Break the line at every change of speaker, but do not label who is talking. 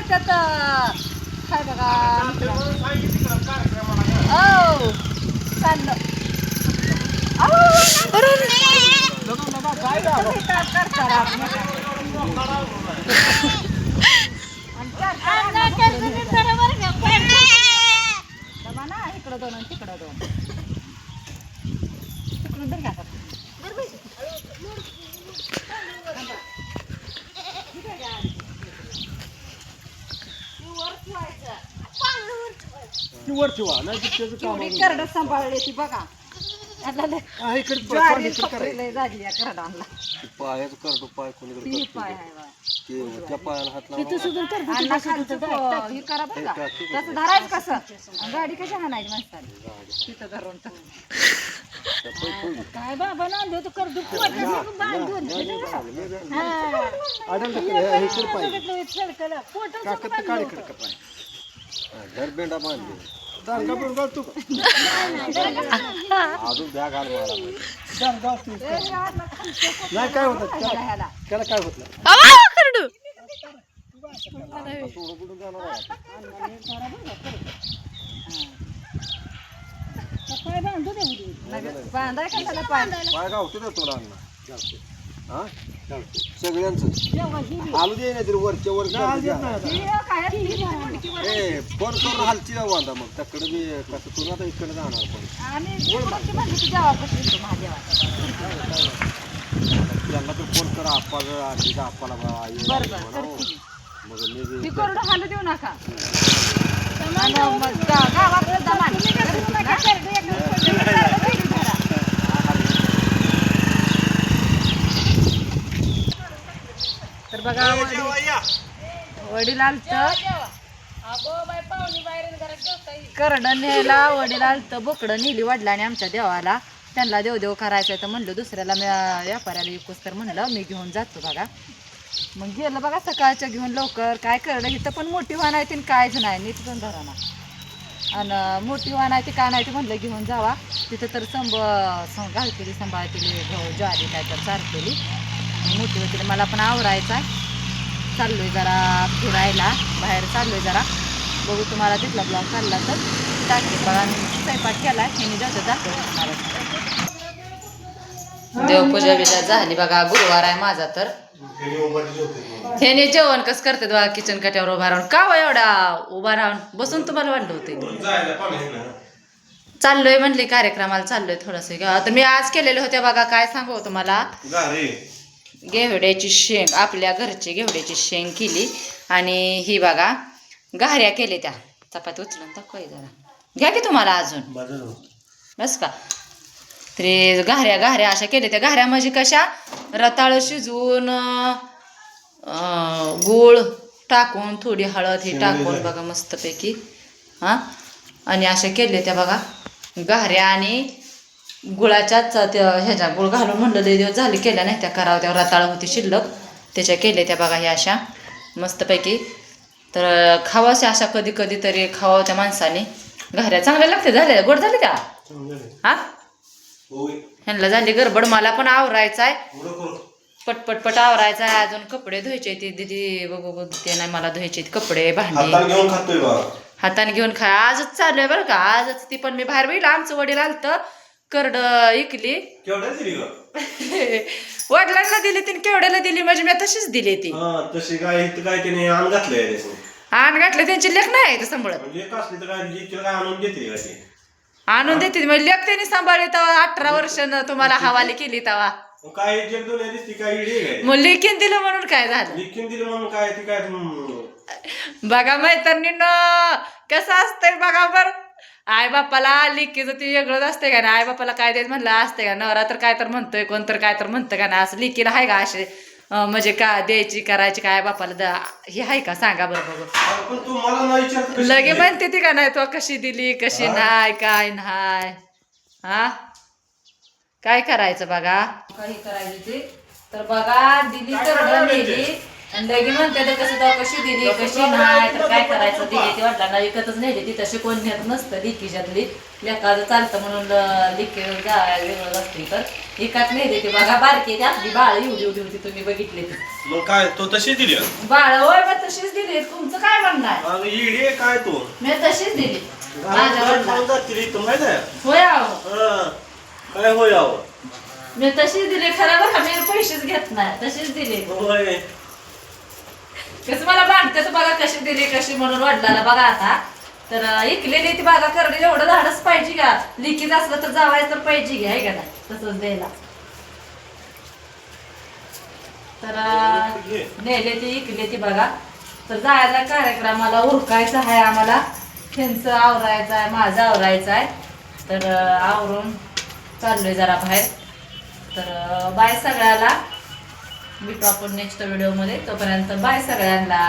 त्यात काय बघा हो चाललं इकडं दोन तिकडं दोन तिकडून धर का
वर ठेवा नाही त्याचं काम
केवढी करडं सांभाळली ती बघा ज्वारी खपरीला झाली या करडांना
पायाचं करतो पाय कोणीकडे
ती पाय आहे बा.
त्या पायाला हात लावा
अण्णा खालचं हे करा बरं का तसं धरायचं कसं आणि गाडी कशी हाणायची माणसाने तिथं धरून काय बाबा नांदेव तू कर
घरबेंडा बांधले अजून बॅग आल नाही काय होत त्याला काय होत
बांधाय का त्याला पाय
पाय गावतो ना तुला हा सगळ्यांचं आलू दे नाही तरी वरच्या वर फोन करून हालची ना बांधा मग त्याकडे मी कसं तुला आता इकडे जाणार त्यांना तर फोन करा आप्पा तिचा आप्पाला मग मी
कोरडं हालू देऊ नका गावात तर बघा वडील आलत करडं न्यायला वडील आलत बोकडं नेली वडिलांनी आमच्या देवाला त्यांना देव करायचं तर म्हणलं दुसऱ्याला मी व्यापाऱ्याला विकूस तर म्हणलं मी घेऊन जातो बघा मग गेलं बघा सकाळच्या घेऊन लवकर काय करडं इथं पण मोठी वाहन आहे ती कायच नाही नीट पण धरा ना आणि मोठी वाहन आहे ती काय नाही ती म्हणलं घेऊन जावा तिथं तर घालतेली सांभाळतेली ज्वारी काय तर चालतेली मोठी होती मला पण आवरायचा आहे चाललोय जरा फिरायला बाहेर चाललोय जरा बघू तुम्हाला तिथला ब्लॉग चालला तर टाकते बघा स्वयंपाक केला हे जातो दाखवतो देवपूजा बिजा झाली बघा गुरुवार आहे माझा तर हे जेवण कसं करते बघा किचन कट्यावर उभा राहून का एवढा उभा राहून बसून तुम्हाला वाटलं होते चाललोय म्हणली कार्यक्रमाला चाललोय थोडस तर मी आज केलेले होते बघा काय सांगू तुम्हाला घेवड्याची शेंग आपल्या घरची घेवड्याची शेंग केली आणि ही बघा घाऱ्या केले त्या चपाती उचलून दाखवाय जरा घ्या की तुम्हाला अजून बस का तरी घाऱ्या अशा केल्या त्या घाऱ्या म्हणजे कशा रताळ शिजवून गूळ टाकून थोडी हळद ही टाकून बघा मस्तपैकी हां आणि अशा केल्या त्या बघा घाऱ्या आणि गुळाच्याच त्या ह्याच्या गुळ घालून म्हणलं लय दिवस झाले केल्या नाही त्या करावं त्या रताळ होती शिल्लक त्याच्या केल्या त्या बघा ह्या अशा मस्तपैकी तर खावाशा अशा कधी कधी तरी खावा त्या माणसाने घाऱ्या चांगल्या लागते झाल्या गोड झाले त्या हा ह्यांना झाली गडबड मला पण आवरायचं आहे पटपट आवरायचं आहे अजून कपडे धुवायचे ते दिदी बघू ते नाही मला धुवायचे कपडे भांडी हाताने घेऊन खा आजच चालू आहे बरं का आजच ती पण मी बाहेर बघितलं आमचं वडील आलत करड इकली वडिलांना दिली ती केवढ्याला दिली म्हणजे मी तशीच दिली ती
तशी काय त्याने आण घातलंय
आण घातलं त्यांची लेख नाही सांभाळत आणून देते म्हणजे लेख त्यांनी सांभाळली तेव्हा 18 वर्ष तुम्हाला हवाली केली तेव्हा मग लेखीन दिलं म्हणून काय झालं बघा मैत्रिणींनो कसं असतंय बघा बर आई बापाला लिकीचं ते वेगळंच असते का ना आई बापाला काय द्यायचं म्हणलं असते का नवरा तर काय तर म्हणतोय कोण तर काय तर म्हणतं का ना असं लिकीला आहे का असे म्हणजे का द्यायची करायची काय बापाला हे आहे का सांगा बरं बघू लगे म्हणते ती का नाही तो कशी दिली कशी नाही काय नाही हा काय करायचं बघा काही करायची ती तर बघा दिली तर नेली आणि लगी म्हणते तर कसं तर कशी दिली कशी नाही तर काय करायचं दिली ती वाटला विकतच नेली ती तशी कोण नेत नसतं लिकीच्यातली लेकाचं चालतं म्हणून लिकी वेगळं असते तर एकाच नेली ती बघा बारकी ती आपली बाळ एवढी एवढी होती तुम्ही बघितली ती
मग काय तो तशी दिली
बाळ होय मग तशीच दिली तुमचं काय म्हणणं आहे
अगं येडी आहे काय तू
मी तशीच दिली माझ्या वडिलांना.
खाऊन जातील इथं माहित आहे
होय आहो
हा. काय होय आहो
मी तशीच दिली खरं बघा मी पैसेच घेत नाही तशीच दिली
होय
कसं मला भांडतेच बघा कशी दिली कशी म्हणून वडिलाला बघा आता तर इकलेली ती बागा करणे एवढं धाडच पाहिजे का लिखीत असलं तर जावायचं तर पाहिजे घ्या आहे का नाही तसंच द्यायला तर नेले ती इकले ती बघा तर जायला कार्यक्रमाला उरकायचं आहे आम्हाला त्यांचं आवरायचं आहे माझं आवरायचं आहे तर आवरून चाललोय जरा बाहेर तर बाय सगळ्याला भेटू आपण नेक्स्ट व्हिडिओमध्ये तोपर्यंत बाय सगळ्यांना